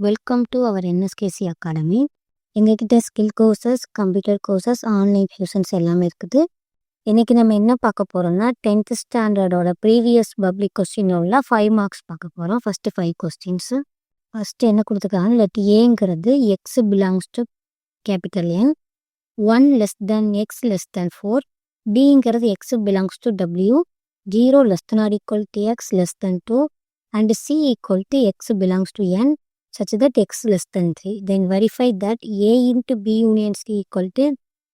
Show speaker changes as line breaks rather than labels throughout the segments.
Welcome to our NSKC academy. எங்ககிட்ட skill courses, computer courses, online tuitions எல்லாமே இருக்குது. இன்றைக்கி நம்ம என்ன பார்க்க போகிறோம்னா 10th ஸ்டாண்டர்டோட ப்ரீவியஸ் பப்ளிக் கொஸ்டின் உள்ள 5 மார்க்ஸ் பார்க்க போகிறோம். First 5 questions. ஃபஸ்ட்டு என்ன கொடுத்துருக்காங்க, லெட் ஏங்கிறது X belongs to capital N, 1 less than X less than 4, டிங்கிறது X belongs to W, 0 less than or equal to X less than 2, and C equal to x belongs to n such that x less than 3. Then verify that A into B union C equal to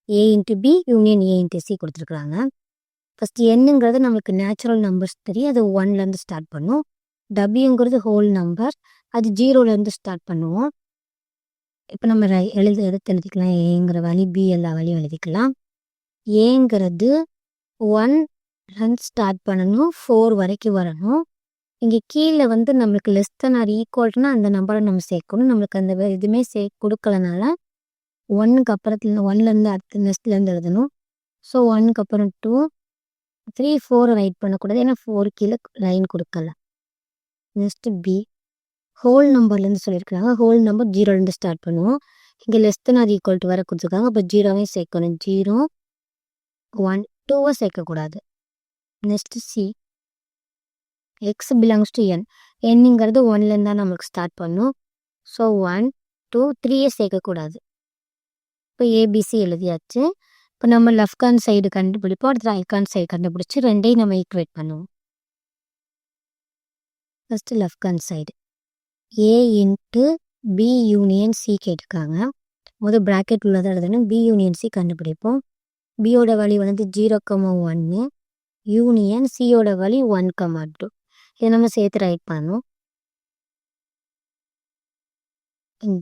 A into B union A into C கொடுத்துருக்குறாங்க. First என்னங்கிறது நம்மளுக்கு natural numbers தெரியும், அது 1லேருந்து start பண்ணும். டபிள்யூங்கிறது whole number, அது 0லேருந்து start பண்ணுவோம். இப்போ நம்ம எடுத்து எழுதிக்கலாம். ஏங்கிற வழி, பி எல்லா வழியும் எழுதிக்கலாம். ஏங்கிறது 1லேருந்து ஸ்டார்ட் பண்ணணும், 4 வரைக்கும் வரணும். இங்கே கீழே வந்து நம்மளுக்கு லெஸ் தென் ஆர் ஈக்குவல்னா அந்த நம்பரை நம்ம சேர்க்கணும். நம்மளுக்கு அந்த எதுவுமே கொடுக்கலனால 1க்கு அப்புறத்துல 1லேருந்து அடுத்த நெக்ஸ்ட்லேருந்து எழுதணும். ஸோ 1க்கு அப்புறம் 2, 3, 4 ரைட் பண்ணக்கூடாது, ஏன்னா 4 கீழே லைன் கொடுக்கல. நெக்ஸ்ட்டு பி ஹோல் நம்பர்லேருந்து சொல்லியிருக்காங்க. ஹோல் நம்பர் 0லேருந்து ஸ்டார்ட் பண்ணுவோம். இங்கே less than or equal to வர கொடுத்துருக்காங்க. அப்போ 0வையும் சேர்க்கணும். 0, 1, 2வை சேர்க்கக்கூடாது. Next C X belongs to N, என்னங்கிறது 1லேருந்து தான் நம்மளுக்கு ஸ்டார்ட் பண்ணும். ஸோ 1, 2, 3யை சேர்க்கக்கூடாது. இப்போ ஏபிசி எழுதியாச்சு. இப்போ நம்ம லெஃப்ட் ஹேண்ட் சைடு கண்டுபிடிப்போம், அடுத்து ரைட் ஹேண்ட் சைடு கண்டுபிடிச்சி ரெண்டையும் நம்ம ஈக்குவேட் பண்ணுவோம். First left hand side A into B union C கேட்டிருக்காங்க. முதல் ப்ராக்கெட் உள்ளதை எழுதணும். பி யூனியன் சி கண்டுபிடிப்போம். பியோட வழி வந்து 0,1, யூனியன் சியோட வழி 1,2. இதை நம்ம சேர்த்து ரைட் பண்ணணும்.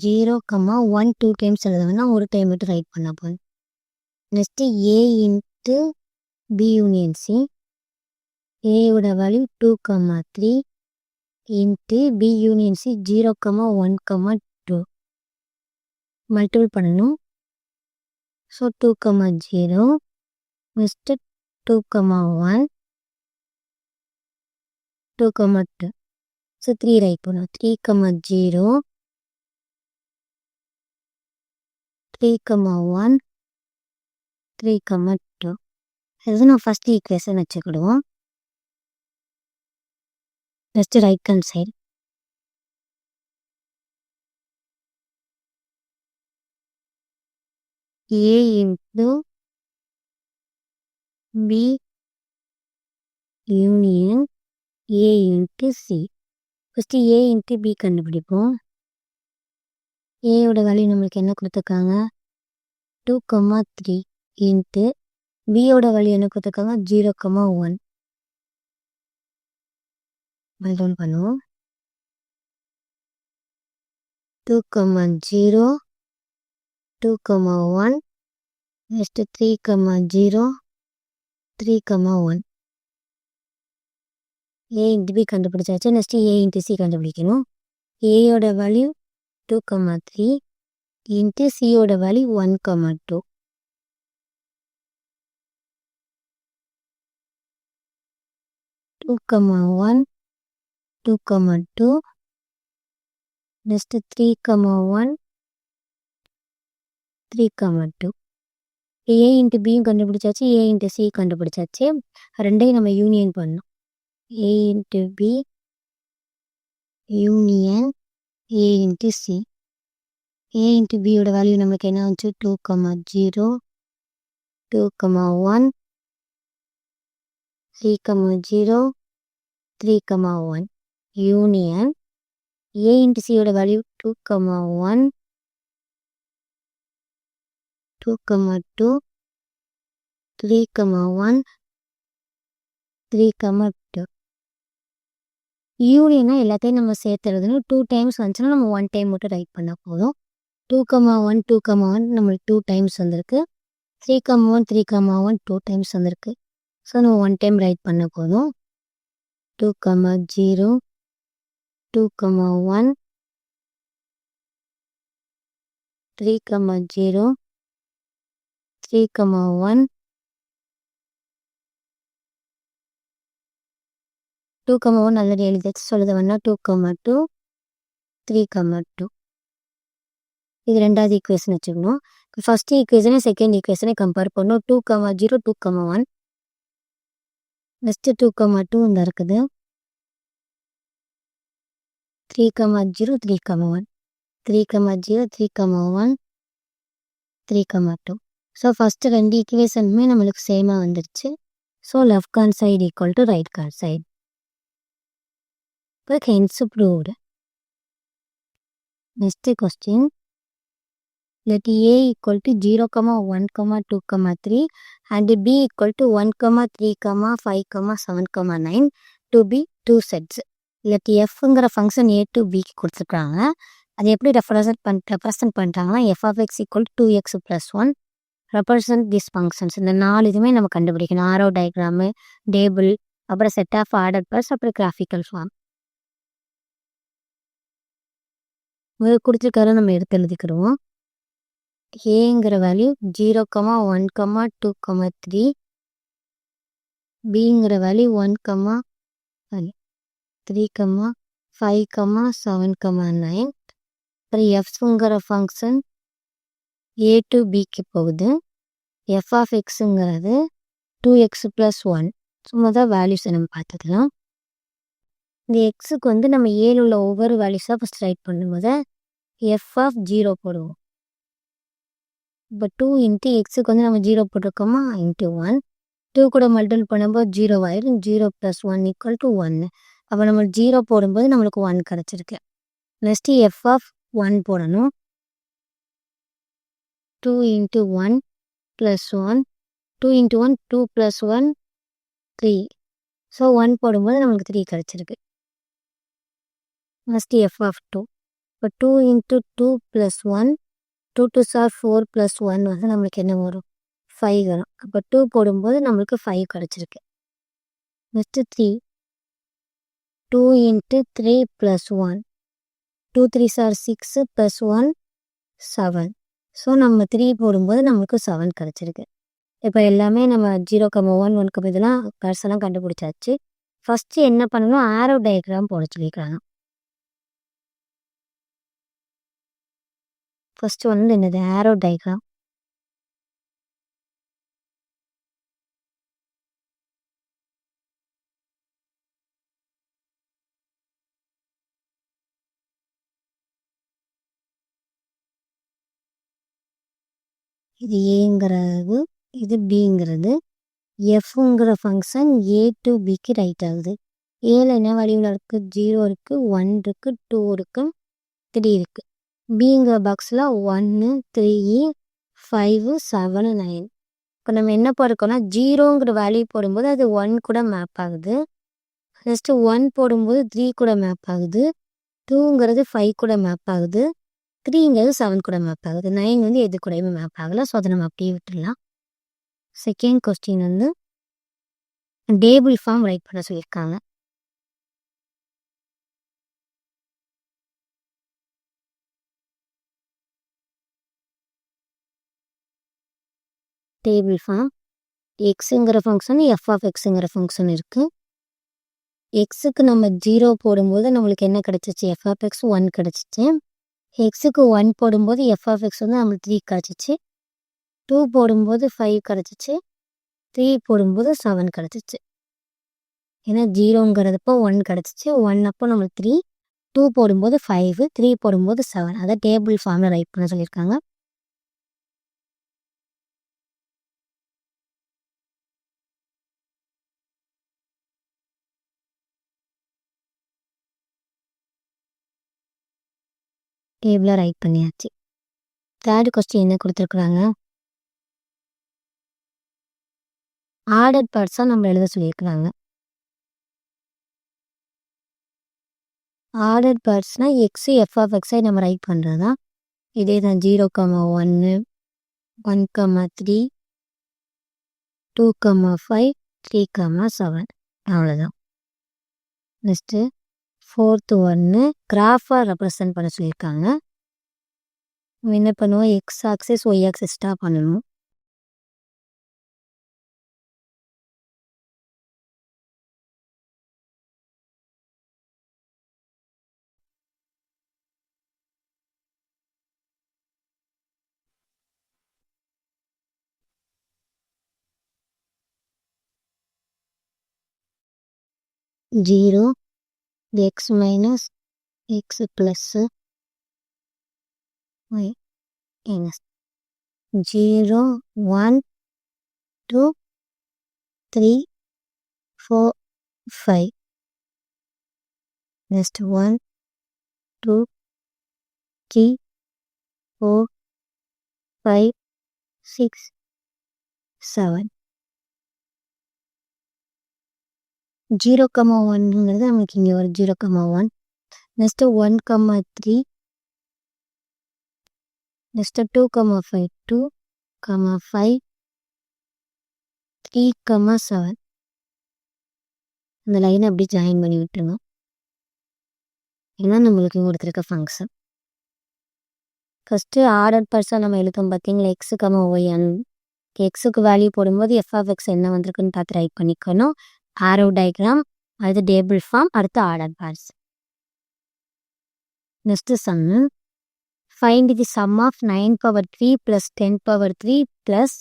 0,1 2 டைம்ஸ் எழுதுனா ஒரு டைம் மட்டும் ரைட் பண்ண போதும். Next A into B union C, ஏயோட value 2,3 into B union C 0,1,2 multiple பண்ணணும். So 2,0 next 2,1 2,2. ஸோ 3 ரைட் பண்ணும். 3,0 3,1 3,2. இது நான் ஃபஸ்ட் ஈக்குவேஷன் வச்சுக்கிடுவோம். Next right hand side A into B union A into C. First A into B கண்டுபிடிப்போம். ஏயோட value நம்மளுக்கு என்ன கொடுத்துருக்காங்க, 2,3 இன்ட்டு பியோட வேல்யூ என்ன கொடுத்துருக்காங்க, 0,1 மல்டிபிள் பண்ணுவோம். 2,0 2,1 நெக்ஸ்ட்டு 3,0 3,1. ஏ இன்ட்டு பி கண்டுபிடிச்சாச்சு. நெக்ஸ்ட்டு ஏ இன்ட்டு சி கண்டுபிடிக்கணும். ஏயோட வேல்யூ 2,3 இன்ட்டு சியோட வேல்யூ 1,2. 2,1 2,2 நெக்ஸ்ட்டு 3,1 3,2. ஏ இன்ட்டு பியும் கண்டுபிடிச்சாச்சு, ஏ இன்ட்டு சி கண்டுபிடிச்சாச்சு. ரெண்டையும் நம்ம யூனியன் பண்ணணும். A into B union A into C. A into பியோட வேல்யூ நம்மளுக்கு என்ன வந்துச்சு, 2,0 2,1 3,0 3,1 யூனியன் ஏ இன்ட்டு சியோட வேல்யூ 2,1 2,2 3,1 3,2. யூனியனா எல்லாத்தையும் நம்ம சேர்த்து எழுதணும். 2 டைம்ஸ் வந்துச்சுன்னா நம்ம 1 டைம் மட்டும் ரைட் பண்ணால் போதும். 2,1 2,1 நம்மளுக்கு 2 டைம்ஸ் வந்திருக்கு. 3,1 3,1 2 டைம்ஸ் வந்திருக்கு. ஸோ நம்ம 1 டைம் ரைட் பண்ண போதும். 2,0 2,1 3,0 3,1 2,1 ஆல்ரெடி எழுதியாச்சு. சொல்லுது வேணா 2,2 3,2. இது 2வது ஈக்குவேஷன் வச்சுக்கணும். ஃபர்ஸ்ட் ஈக்குவேஷனே செகண்ட் ஈக்குவேஷனே கம்பேர் பண்ணணும். 2,0 2,1 நெக்ஸ்ட் 2,2 இந்த இருக்குது. 3,0 3,1 3,0 3,1 3,2. ஸோ ஃபர்ஸ்ட் 2 ஈக்குவேஷனுமே நம்மளுக்கு சேமாக வந்துடுச்சு. So left hand side equal to right hand side. இப்போ hence proved. Next question. Let A equal to 0, 1, 2, 3 and B equal to 1, 3, 5, 7, 9 to be 2 sets. Let Fங்கிற function A to B கொடுத்துருக்காங்க. அது எப்படி represent பண்ணிட்டாங்கன்னா f of x equal to 2x plus 1 represent these functions. இந்த 4 இதுவுமே நம்ம கண்டுபிடிக்கணும். ஆரோ diagram, table, அப்புறம் செட் ஆஃப் ஆர்டர் பர்ஸ், அப்புறம் கிராஃபிக்கல் ஃபார்ம். கொடுத்துருக்காரு நம்ம எடுத்து எழுதிக்கிறோம். ஏங்கிற வேல்யூ 0, 1, 2, 3. பிங்கிற வேல்யூ 1, 3, 5, 7, 9. அப்புறம் எஃப்ங்கிற ஃபங்க்ஷன் ஏ டு பிக்கு போகுது. எஃப் ஆஃப் எக்ஸுங்கிறது 2x plus 1. சும்மா தான் வேல்யூஸை நம்ம பார்த்துக்கலாம். இந்த எக்ஸுக்கு வந்து நம்ம ஏழு உள்ள ஒவ்வொரு வேல்யூஸாக ஃபஸ்ட் ரைட் பண்ணும்போது எஃப் ஆஃப் 0 போடுவோம். இப்போ 2 இன்ட்டு எக்ஸுக்கு வந்து நம்ம 0 போட்டிருக்கோமா இன்ட்டு 1. 2 கூட மல்டிபிள் பண்ணும்போது 0 ஆயிடும். 0 + 1 = 1. அப்போ நம்ம 0 போடும்போது நம்மளுக்கு 1 கிடச்சிருக்கு. நெக்ஸ்ட்டு எஃப் ஆஃப் 1 போடணும். 2 இன்ட்டு 1 + 1. 2 இன்ட்டு 1 2 + 1 3. ஸோ 1 போடும்போது நம்மளுக்கு 3 கிடச்சிருக்கு. Next F of 2. இப்போ 2 இன்ட்டு 2 + 1. 2 2s are 4 + 1 வந்து நம்மளுக்கு என்ன வரும்? 5 வரும். அப்போ 2 போடும்போது நம்மளுக்கு 5 கிடச்சிருக்கு. Next 3. 2 into 3 + 1. 2 3s are 6 + 1 7. So நம்ம 3 போடும்போது நம்மளுக்கு 7 கிடச்சிருக்கு. இப்போ எல்லாமே நம்ம 0, 1, 1 இதெல்லாம் கரெக்டாக கண்டுபிடிச்சாச்சு. ஃபஸ்ட்டு என்ன பண்ணணும்? ஆரோ டயக்ராம் போட சொல்லியிருக்காங்க. ஃபர்ஸ்ட் வந்து என்னது? Arrow diagram. இது ஏங்கிறது, இது பிங்கிறது. எஃப்ங்கிற ஃபங்க்ஷன் ஏ டு பிக்கு ரைட் ஆகுது. ஏல என்ன வடிவில் இருக்குது? 0 இருக்குது, 1 இருக்குது, 2 இருக்குது, 3 இருக்குது. பிங்கிற பாக்ஸில் 1 3 5 7 9. இப்போ நம்ம என்ன போடுறோம்னா 0ங்கிற வேல்யூ போடும்போது அது 1 கூட மேப் ஆகுது. நெக்ஸ்ட்டு 1 போடும்போது 3 கூட மேப் ஆகுது. 2ங்கிறது 5 கூட மேப் ஆகுது. 3ங்கிறது 7 கூட மேப் ஆகுது. 9 வந்து எது கூடயுமே மேப் ஆகலை. ஸோ அதை நம்ம அப்படியே விட்டுடலாம். செகண்ட் கொஸ்டின் வந்து டேபிள் ஃபார்ம் ரைட் பண்ண சொல்லியிருக்காங்க. Table form. எக்ஸுங்கிற ஃபங்க்ஷன் எஃப் ஆஃப் எக்ஸுங்கிற ஃபங்க்ஷன் இருக்குது. எக்ஸுக்கு நம்ம 0 போடும்போது நம்மளுக்கு என்ன கிடச்சிச்சு? எஃப் ஆஃப் எக்ஸ் 1 கிடச்சிச்சு. எக்ஸுக்கு 1 போடும்போது எஃப் ஆஃப் எக்ஸ் வந்து நம்மளுக்கு 3 கிடச்சிச்சு. 2 போடும்போது 5 கிடச்சிச்சு. 3 போடும்போது 7 கிடச்சிச்சு. ஏன்னா 0ங்கிறதப்போ 1 கிடச்சிச்சு. 1 அப்போ நம்மளுக்கு 3. 2 போடும்போது 5. 3 போடும்போது 7. அதை டேபிள் ஃபார்மில் ரைட் பண்ண சொல்லியிருக்காங்க. டேபிளாக ரைட் பண்ணியாச்சு. தேர்ட் கொஸ்டின் என்ன கொடுத்துருக்குறாங்க? ஆர்டர் பார்ட்ஸாக நம்ம எழுத சொல்லியிருக்கிறாங்க. ஆர்டர் பார்ட்ஸ்னால் எக்ஸு எஃப் ஆஃப் எக்ஸை நம்ம ரைட் பண்ணுறது தான். இதே தான் 0, 1 1, 3 2, 5 3, 7 அவ்வளோதான். நெக்ஸ்ட்டு 4th 1 கிராஃபாக ரெப்ரசன்ட் பண்ண சொல்லியிருக்காங்க. நம்ம என்ன பண்ணுவோம்? எக்ஸ் ஆக்சிஸ் ஒய் ஆக்சிஸ் தான் பண்ணணும். 0 x minus x plus y minus 0 1 2 3 4 5 next 1 2 3 4 5 6 7 0, 1ங்கிறது நமக்கு இங்கே ஒரு 0, 1 நெக்ஸ்ட் 1, 3 நெக்ஸ்ட் 2, 5 2, 5 3, 7 இந்த லைனை அப்படி ஜாயின் பண்ணி விட்டுருங்க. ஏன்னா நம்மளுக்கு கொடுத்துருக்க ஃபங்க்ஷன் ஃபஸ்ட்டு ஆர்டர் பர்ஸாக நம்ம எழுதும் பார்த்தீங்களா எக்ஸு ஒய்என் எக்ஸுக்கு வேல்யூ போடும்போது எஃப்எக்ஸ் என்ன வந்திருக்குன்னு பார்த்து ரைட் பண்ணிக்கணும். ஆரோ டயக்ராம், அடுத்து டேபிள் ஃபார்ம், அடுத்து order pairs. Next sum find the sum of 9 power 3 + 10 power 3 +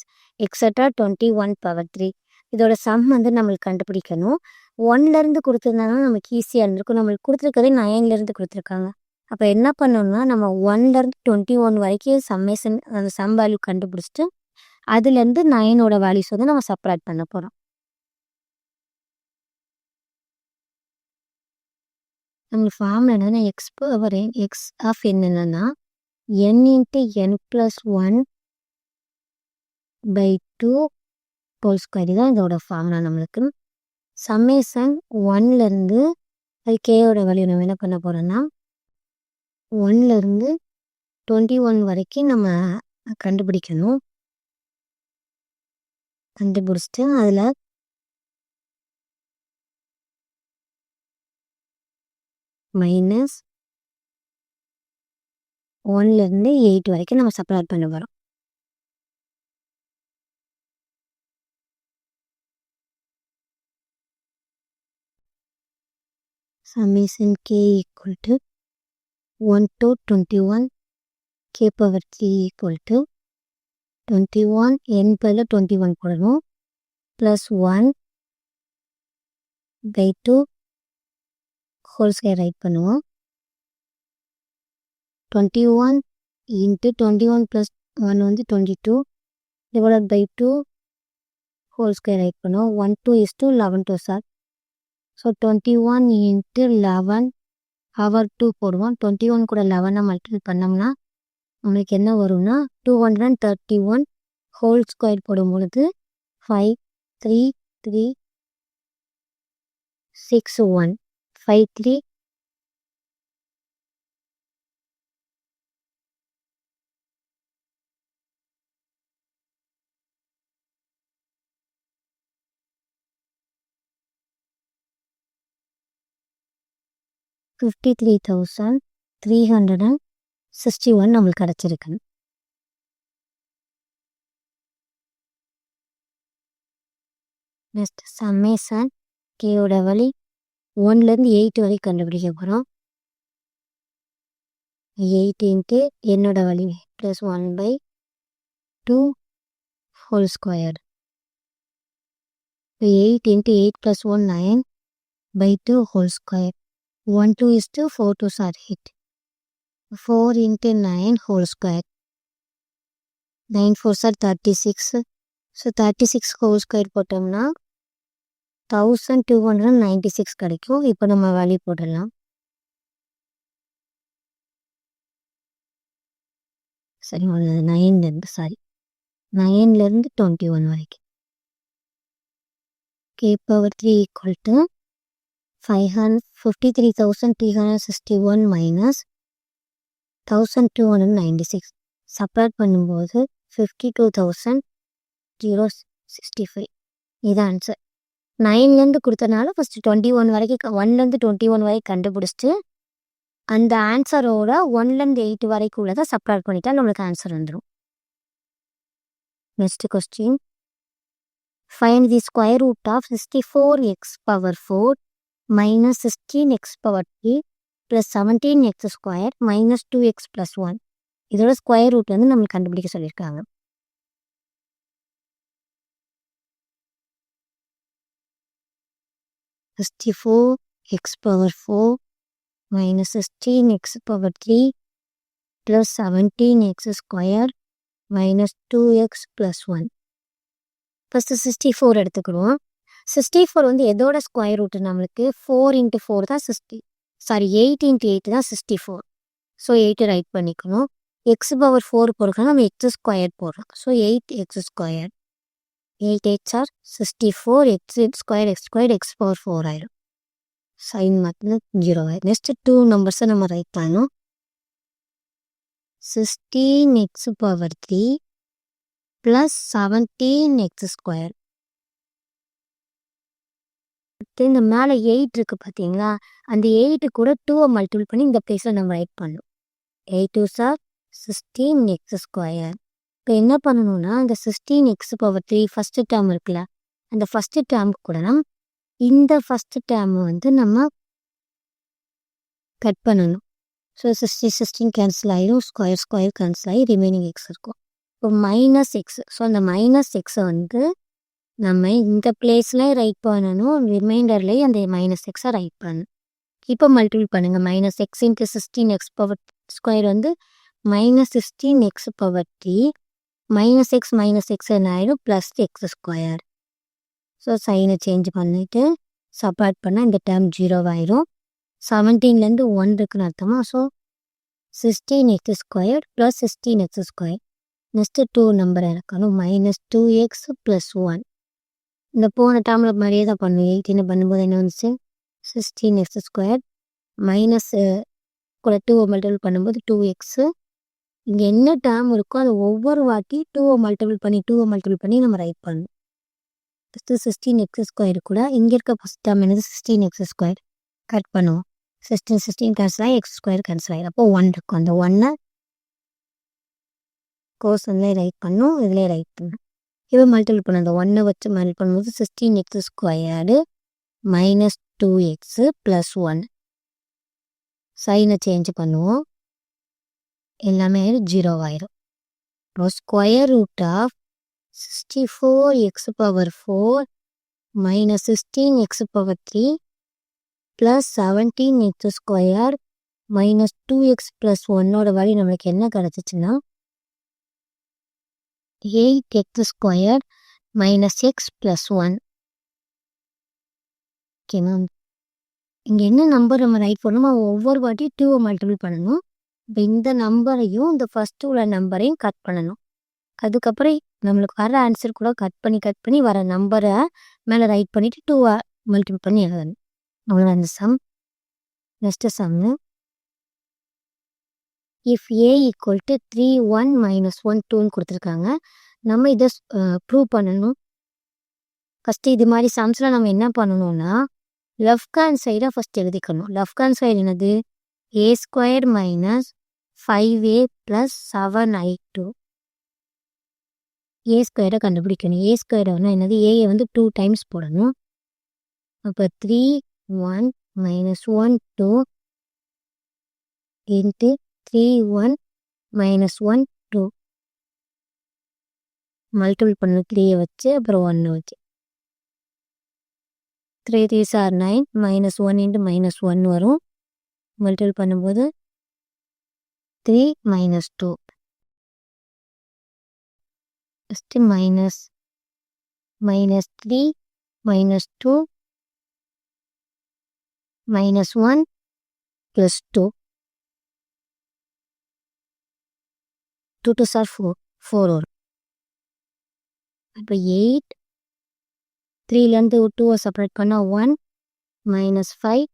extra 21 power 3. இதோட சம் வந்து நம்மளுக்கு கண்டுபிடிக்கணும். 1லேருந்து கொடுத்துருந்தாங்கன்னா நமக்கு ஈஸியாக இருந்திருக்கும். நம்மளுக்கு கொடுத்துருக்கதே 9லேருந்து கொடுத்துருக்காங்க. அப்போ என்ன பண்ணணும்னா நம்ம 1லேருந்து 21 வரைக்கும் சம்மேஷன் அந்த சம் வேல்யூ கண்டுபிடிச்சிட்டு அதுலேருந்து 9ஓட வேல்யூஸ் வந்து நம்ம செப்பரேட் பண்ண போகிறோம். நம்மளுக்கு ஃபார்முலா என்னன்னா எக்ஸ் பவர் எக்ஸ் ஆஃப் என்னன்னா n × n + 1/2 ஹோல் ஸ்கொயர் தான் இதோட ஃபார்முலா. நம்மளுக்கு சம்மேஷன் 1லேருந்து அது கேயோட வேல்யூ நம்ம என்ன பண்ண போகிறோன்னா 1லேருந்து 21 வரைக்கும் நம்ம கண்டுபிடிக்கணும். கண்டுபிடிச்சிட்டு அதில் -1லேருந்து 8 வரைக்கும் நம்ம செப்பரேட் பண்ண போகிறோம். Summation k = 1 to 21 k power 3 = 21 n பதில் 21 போடணும் +1/2 ஹோல் ஸ்கொயர் ரைட் பண்ணுவோம். 21 × 21 + 1 வந்து 22 /2 ஹோல் ஸ்கொயர் ரைட் பண்ணுவோம். 1 2 11 2 சார். ஸோ 21 × 11 பவர் 2 போடுவோம். 21 கூட 11 மல்டிபிள் பண்ணோம்னா நம்மளுக்கு என்ன வரும்னா 231 ஹோல் ஸ்கொயர் போடும் பொழுது 5 3 3 6 1 5 3 53,361 நம்மளுக்கு கிடச்சிருக்கு. நெக்ஸ்ட் சம்மேஷன் கேயோட வழி 1லேருந்து 8 வரைக்கும் கண்டுபிடிக்க போகிறோம். 8 × என்னோட வழி +1/2 whole square. 8 × 8 + 1 9/2 whole square. 1 2 4 2 are 8. 4 × 9 whole square. 9 4 are 36. So 36 whole square போட்டோம்னா 1296 கிடைக்கும். இப்போ நம்ம வேல்யூ போடலாம். சரி 9லேருந்து 21 வரைக்கும். k power 3 = 53,361 minus 1296 செப்பரேட் பண்ணும்போது 52,065 இது ஆன்சர். 9லேருந்து கொடுத்தனால ஃபஸ்ட்டு 21 வரைக்கும் 1லேருந்து 21 வரைக்கும் கண்டுபிடிச்சிட்டு அந்த ஆன்சரோட 1லேருந்து 8 வரைக்கும் உள்ளதை செப்பரேட் பண்ணிட்டா நம்மளுக்கு ஆன்சர் வந்துடும். Next question find the square root of 64x power 4 minus 16x power 3 plus 17x square minus 2x plus 1. இதோட ஸ்கொயர் ரூட் வந்து நம்மளுக்கு கண்டுபிடிக்க சொல்லியிருக்காங்க. x power 4 minus 16x power 3 plus 17x square minus 2x plus 1. First 64 எடுத்துக்கிறோம். 64 வந்து எதோட square root நம்மளுக்கு 4 into 4 தான் 8 into 8 தான் 64. ஸோ 8 ரைட் பண்ணிக்கணும். எக்ஸ் பவர் 4 போடுறதுக்கு நம்ம எக்ஸ் ஸ்கொயர் போடுறோம். So 8x square. 8 8s are 64 x squared x power 4 ஆயிடும். சைன் மாற்றினா 0 ஆயிடும். நெக்ஸ்ட் 2 நம்பர்ஸை நம்ம ரைட் பண்ணணும். 16x power 3 plus 17x square. இந்த மேலே 8 இருக்கு பார்த்தீங்களா, அந்த 8 கூட 2 மல்டிபிள் பண்ணி இந்த பிளேஸில் நம்ம ரைட் பண்ணணும். 8 2s are 16x square. இப்போ என்ன பண்ணணும்னா இந்த 16x power 3 ஃபஸ்ட்டு டேர்ம் இருக்குல்ல, அந்த ஃபஸ்ட்டு டேர்ம் கூட இந்த ஃபஸ்ட்டு டேர்ம் வந்து நம்ம கட் பண்ணணும். ஸோ 16 கேன்சல் ஆகிடும், ஸ்கொயர் கேன்சல் ஆகி ரிமைனிங் எக்ஸ் இருக்கும். இப்போ மைனஸ் எக்ஸ். ஸோ அந்த மைனஸ் எக்ஸை வந்து நம்ம இந்த பிளேஸில் ரைட் பண்ணணும், ரிமைண்டர்லேயே அந்த மைனஸ் எக்ஸை ரைட் பண்ணணும். இப்போ மல்டிபிள் பண்ணுங்கள். Minus x into 16x power square வந்து minus 16x power 3 minus x என்ன ஆயிடும், ப்ளஸ் எக்ஸ் ஸ்கொயர். ஸோ சைனை சேஞ்ச் பண்ணிவிட்டு சப்ராக்ட் பண்ணால் இந்த டேர்ம் 0 ஆயிரும். 17லேருந்து 1 இருக்குன்னு அர்த்தமா. So 16x square plus 16x square. Next 2 number இறக்கணும். Minus 2x plus 1. இந்த போன டேர்மில் மாதிரியே தான் பண்ணும். 18 பண்ணும்போது என்ன வந்துச்சு, 16x ஸ்கொயர் மைனஸ் கூட 2 மல்டிபிள் பண்ணும்போது 2x. இங்கே என்ன டேர்ம் இருக்கோ அது ஒவ்வொரு வாட்டி 2 மல்டிபிள் பண்ணி நம்ம ரைட் பண்ணணும். ஃபஸ்ட்டு 16x ஸ்கொயர் கூட இங்கே இருக்க ஃபஸ்ட் டேர்ம் என்னது, 16x ஸ்கொயர் கட் பண்ணுவோம். 16 கேன்சல் ஆகி எக்ஸ் ஸ்கொயர் கேன்சல் ஆகிடும். அப்போ 1 இருக்கும். அந்த 1 கோர்ஸ்லேயே ரைட் பண்ணும், இதிலே ரைட் பண்ணும். இப்போ மல்டிபிள் பண்ண அந்த 1 வச்சு மல்டிபிள் பண்ணும்போது 16x squared minus 2x plus 1. சைனை சேஞ்ச் பண்ணுவோம், எல்லாமே 0 ஆயிரும். இப்போ square root of 64x power 4 minus 16x power 3 plus 17x square minus 2x plus 1ஓட வேல்யூ நம்மளுக்கு என்ன கிடச்சிச்சுன்னா 8x square minus x plus 1. ஓகேண்ணா, இங்கே என்ன நம்பர் நம்ம ரைட் பண்ணணுமோ ஒவ்வொரு வாட்டி 2 மல்டிபிள் பண்ணணும். இப்போ இந்த நம்பரையும் இந்த ஃபஸ்ட்டு உள்ள நம்பரையும் கட் பண்ணணும். அதுக்கப்புறம் நம்மளுக்கு வர ஆன்சர் கூட கட் பண்ணி வர நம்பரை மேலே ரைட் பண்ணிவிட்டு 2 மல்டிபிள் பண்ணி எழுதணும். அவ்வளோதான் இந்த sum. Next sum, if A equal to 3 1 minus 1 2ன்னு கொடுத்துருக்காங்க. நம்ம இதை ப்ரூவ் பண்ணணும். ஃபஸ்ட்டு இது மாதிரி சம்ஸில் நம்ம என்ன பண்ணணும்னா லெஃப்ட் ஹேண்ட் சைடாக ஃபஸ்ட் எழுதிக்கணும். லெஃப்ட் ஹேண்ட் சைடு என்னது, a square minus 5a plus 7i2. A ஸ்கொயரை கண்டுபிடிக்கணும். ஏ ஸ்கொயர்னா என்னது, ஏயை வந்து 2 டைம்ஸ் போடணும். அப்போ 3 1 மைனஸ் 1 2 இன்ட்டு 3 1 மைனஸ் 1 2 மல்டிபிள் பண்ணணும். 3 வச்சு அப்புறம் 1 வச்சு 3 3s are 9 minus 1 into minus 1 வரும். மல்டிபிள் பண்ணும்போது 3 minus 2 first minus 3 minus 2 minus 1 plus 2 2 2s are 4 வரும். இப்போ 8 3லேருந்து 2 செப்பரேட் பண்ணால் 1 மைனஸ் 5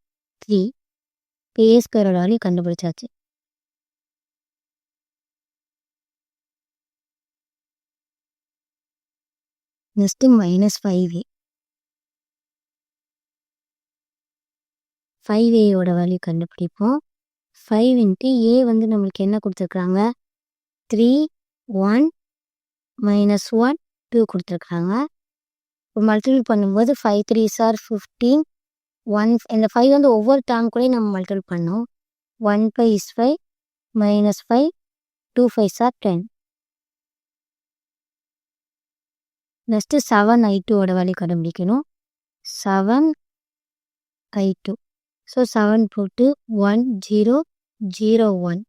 3. இப்போ ஏ ஸ்கொயரோட வேல்யூ கண்டுபிடிச்சாச்சு. Next minus 5a. 5aயோட வேல்யூ கண்டுபிடிப்போம். 5 இன்ட்டு ஏ வந்து நம்மளுக்கு என்ன கொடுத்துருக்குறாங்க, 3 1 மைனஸ் 1 2 கொடுத்துருக்குறாங்க. இப்போ மல்டிபிள் பண்ணும்போது 5 3s are 15 1. இந்த 5 வந்து ஒவ்வொரு டேர்ம் கூட நம்ம மல்டிபிள் பண்ணோம். 1 5 is 5 minus 5 2 5s are 10. Next 7i2ஓட வேல்யூ கண்டுபிடிக்கணும். 7i2 ஸோ 7 போட்டு 1 0 0 1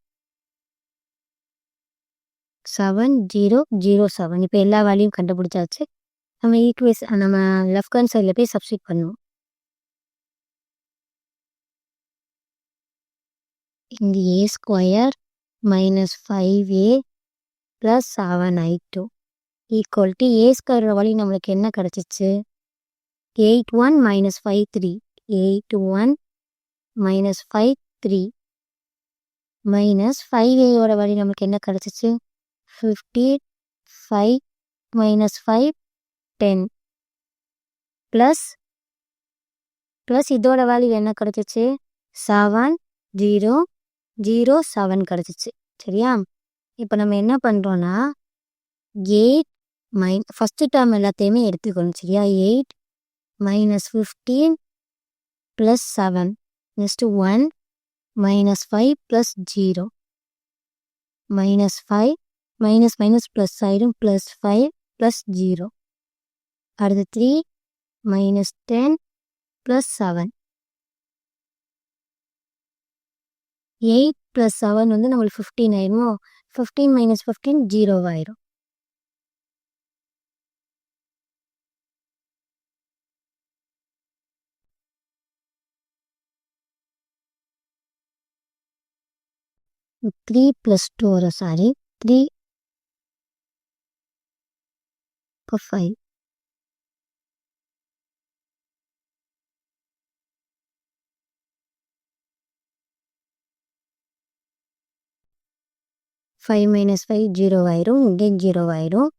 7 0 0 7 இப்போ எல்லா வேல்யூயும் கண்டுபிடிச்சாச்சு. நம்ம லெஃப்ட் ஹேண்ட் சைடில் போய் சப்ஸ்டிட் பண்ணுவோம். இந்த a square minus 5a plus 7i2 equal to a square வழி நம்மளுக்கு என்ன கிடச்சிச்சு? 8 1 மைனஸ் 5 3 8 1 மைனஸ் 5 3 மைனஸ் 5a வழி நம்மளுக்கு என்ன கிடச்சிச்சு? 55 மைனஸ் 5 10 ப்ளஸ் இதோட வேல்யூ என்ன கிடச்சிச்சு? 7 0 0 7 கிடச்சிச்சு. சரியா? இப்போ நம்ம என்ன பண்ணுறோன்னா 8 ஃபஸ்ட்டு டேர்ம் எல்லாத்தையுமே எடுத்துக்கணும். சரியா? 8 minus 15 plus 7 next 1 minus 5 plus 0 minus 5 minus minus plus ஆயிடும் ப்ளஸ் 5 ப்ளஸ் 0 அடுத்து 3 மைனஸ் 10 ப்ளஸ் 7 8 ப்ளஸ் 7 வந்து நம்மளுக்கு 15 ஆயிடுமோ? 15 மைனஸ் 15 0 ஆயிரும். த்ரீ ப்ளஸ் 2 வரும். சாரி 3 இப்போ 5 5 மைனஸ் 5 0 ஆயிரும். இங்கே 0 ஆயிரும்.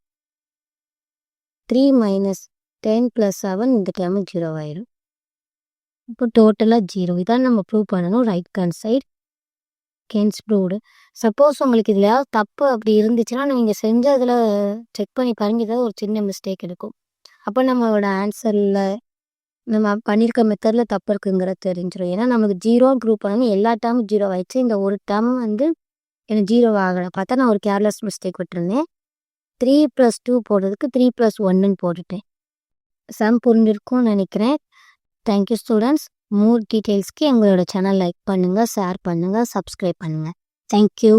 3 மைனஸ் 10 ப்ளஸ் 7 இந்த டேர்மு 0 ஆயிரும். இப்போ டோட்டலாக 0. இதான் நம்ம ப்ரூவ் பண்ணணும். ரைட் ஹேண்ட் சைடு கேன்ஸ் ப்ரூவ்டு. சப்போஸ் உங்களுக்கு இதில் ஏதாவது தப்பு அப்படி இருந்துச்சுன்னா நீங்கள் செஞ்சதில் செக் பண்ணி பாருங்க. ஏதாவது ஒரு சின்ன மிஸ்டேக் இருக்கும். அப்போ நம்மளோட ஆன்சரில் நம்ம பண்ணியிருக்க மெத்தடில் தப்பு இருக்குங்கிறத தெரிஞ்சிடும். ஏன்னா நமக்கு 0 ப்ரூவ் பண்ணணும். எல்லா டேர்மும் 0 ஆயிடுச்சு. இந்த ஒரு டேர்ம் வந்து எனக்கு 0 ஆகலை. பார்த்தா நான் ஒரு கேர்லெஸ் மிஸ்டேக் விட்டுருந்தேன். 3 + 2 போடுறதுக்கு 3 + 1ன்னு போட்டுட்டேன். சம் புரிஞ்சிருக்கும்னு நினைக்கிறேன். Thank you students. மோர் டீட்டெயில்ஸ்க்கு எங்களோட சேனல் லைக் பண்ணுங்கள், ஷேர் பண்ணுங்கள், சப்ஸ்கிரைப் பண்ணுங்கள். தேங்க்யூ.